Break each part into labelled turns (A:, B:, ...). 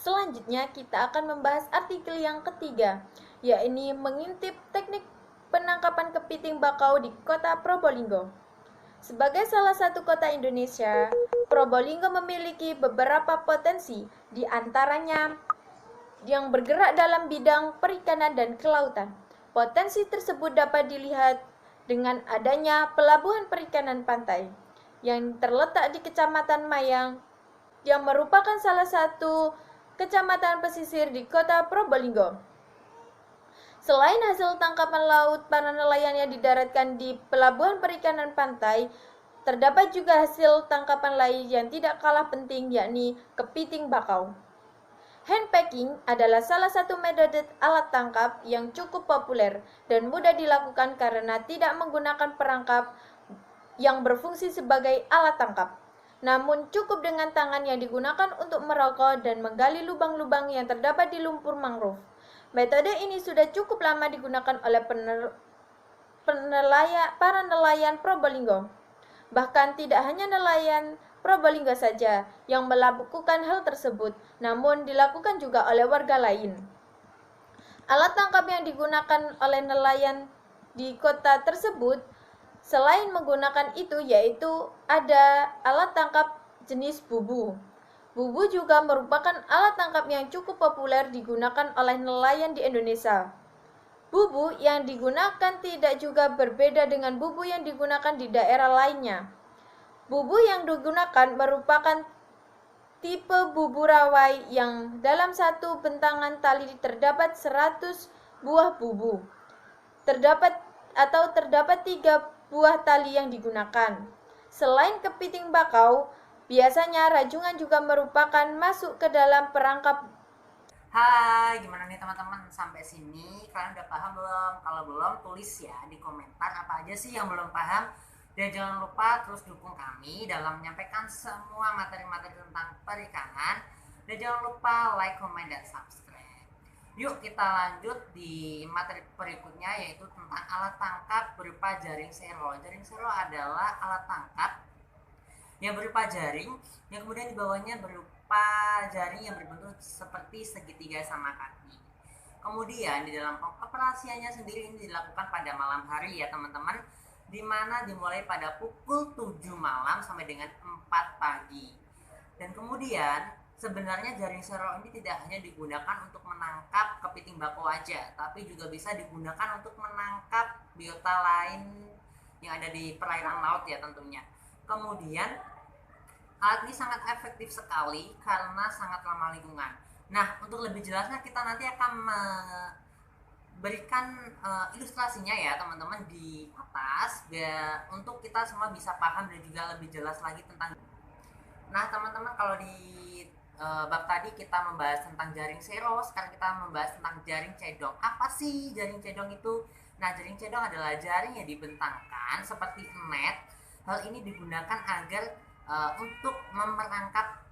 A: Selanjutnya kita akan membahas artikel yang ketiga, yakni mengintip teknik penangkapan kepiting bakau di kota Probolinggo. Sebagai salah satu kota Indonesia, Probolinggo memiliki beberapa potensi, di antaranya yang bergerak dalam bidang perikanan dan kelautan. Potensi tersebut dapat dilihat dengan adanya pelabuhan perikanan pantai yang terletak di Kecamatan Mayang, yang merupakan salah satu kecamatan pesisir di kota Probolinggo. Selain hasil tangkapan laut para nelayan yang didaratkan di pelabuhan perikanan pantai, terdapat juga hasil tangkapan lain yang tidak kalah penting, yakni kepiting bakau. Handpacking adalah salah satu metode alat tangkap yang cukup populer dan mudah dilakukan karena tidak menggunakan perangkap yang berfungsi sebagai alat tangkap. Namun cukup dengan tangan yang digunakan untuk merokok dan menggali lubang-lubang yang terdapat di lumpur mangrove. Metode ini sudah cukup lama digunakan oleh para nelayan Probolinggo. Bahkan tidak hanya nelayan Probolinggo saja yang melakukan hal tersebut, namun dilakukan juga oleh warga lain. Alat tangkap yang digunakan oleh nelayan di kota tersebut selain menggunakan itu yaitu ada alat tangkap jenis bubu. Bubu juga merupakan alat tangkap yang cukup populer digunakan oleh nelayan di Indonesia. Bubu yang digunakan tidak juga berbeda dengan bubu yang digunakan di daerah lainnya. Bubu yang digunakan merupakan tipe bubu rawai yang dalam satu bentangan tali terdapat 100 buah bubu. Terdapat 3 buah tali yang digunakan. Selain kepiting bakau, biasanya rajungan juga merupakan masuk ke dalam perangkap.
B: Hai, gimana nih teman-teman? Sampai sini kalian udah paham belum? Kalau belum, tulis ya di komentar apa aja sih yang belum paham. Dan jangan lupa terus dukung kami dalam menyampaikan semua materi-materi tentang perikanan. Dan jangan lupa like, comment, dan subscribe. Yuk kita lanjut di materi berikutnya, yaitu tentang alat tangkap berupa jaring sero. Jaring sero adalah alat tangkap yang berupa jaring yang kemudian di bawahnya berupa jaring yang berbentuk seperti segitiga sama kaki. Kemudian di dalam pengoperasiannya sendiri ini dilakukan pada malam hari ya teman-teman, di mana dimulai pada pukul 7 malam sampai dengan 4 pagi. Dan kemudian sebenarnya jaring sero ini tidak hanya digunakan untuk menangkap kepiting bakau aja, tapi juga bisa digunakan untuk menangkap biota lain yang ada di perairan laut ya tentunya. Kemudian alat ini sangat efektif sekali karena sangat ramah lingkungan. Nah, untuk lebih jelasnya kita nanti akan berikan ilustrasinya ya teman-teman di atas biar untuk kita semua bisa paham dan juga lebih jelas lagi tentang. Nah teman-teman, kalau di bab tadi kita membahas tentang jaring sero, sekarang kita membahas tentang jaring cedong. Apa sih jaring cedong itu? Nah, jaring cedong adalah jaring yang dibentangkan seperti net. Hal ini digunakan agar untuk memerangkap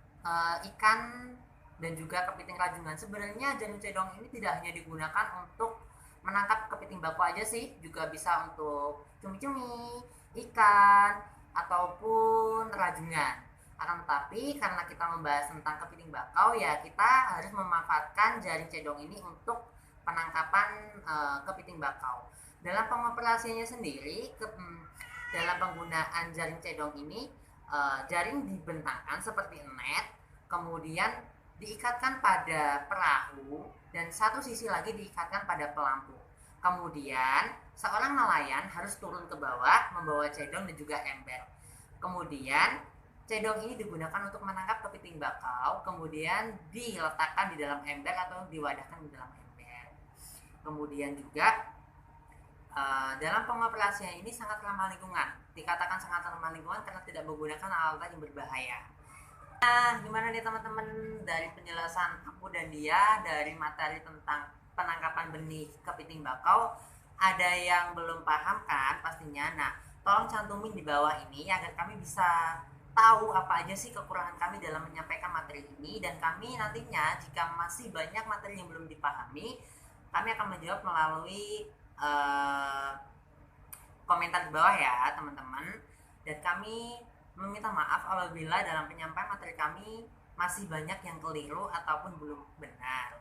B: ikan dan juga kepiting rajungan. Sebenarnya jaring cedong ini tidak hanya digunakan untuk menangkap kepiting bakau aja sih, juga bisa untuk cumi-cumi, ikan, ataupun rajungan. Akan tetapi karena kita membahas tentang kepiting bakau ya kita harus memanfaatkan jaring cedong ini untuk penangkapan kepiting bakau. Dalam pengoperasiannya sendiri, dalam penggunaan jaring cedong ini jaring dibentangkan seperti net, kemudian diikatkan pada perahu dan satu sisi lagi diikatkan pada pelampung. Kemudian seorang nelayan harus turun ke bawah membawa cedong dan juga ember. Kemudian cedong ini digunakan untuk menangkap kepiting bakau, kemudian diletakkan di dalam ember atau diwadahkan di dalam ember. Kemudian juga dalam pengoperasian ini sangat ramah lingkungan. Dikatakan sangat ramah lingkungan karena tidak menggunakan alat yang berbahaya. Nah, gimana nih teman-teman dari penjelasan aku dan dia dari materi tentang penangkapan benih kepiting bakau? Ada yang belum paham kan pastinya. Nah, tolong cantumin di bawah ini agar kami bisa tahu apa aja sih kekurangan kami dalam menyampaikan materi ini, dan kami nantinya jika masih banyak materi yang belum dipahami, kami akan menjawab melalui komentar di bawah ya teman-teman. Dan kami meminta maaf apabila dalam penyampaian materi kami masih banyak yang keliru ataupun belum benar.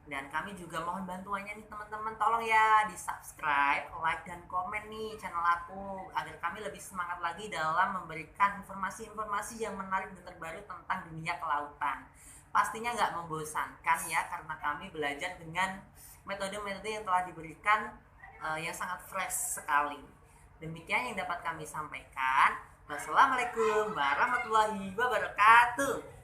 B: Dan kami juga mohon bantuannya nih teman-teman, tolong ya di subscribe, like, dan komen nih channel aku agar kami lebih semangat lagi dalam memberikan informasi-informasi yang menarik dan terbaru tentang dunia kelautan. Pastinya nggak membosankan ya, karena kami belajar dengan metode-metode yang telah diberikan yang sangat fresh sekali. Demikian yang dapat kami sampaikan. Wassalamualaikum warahmatullahi wabarakatuh.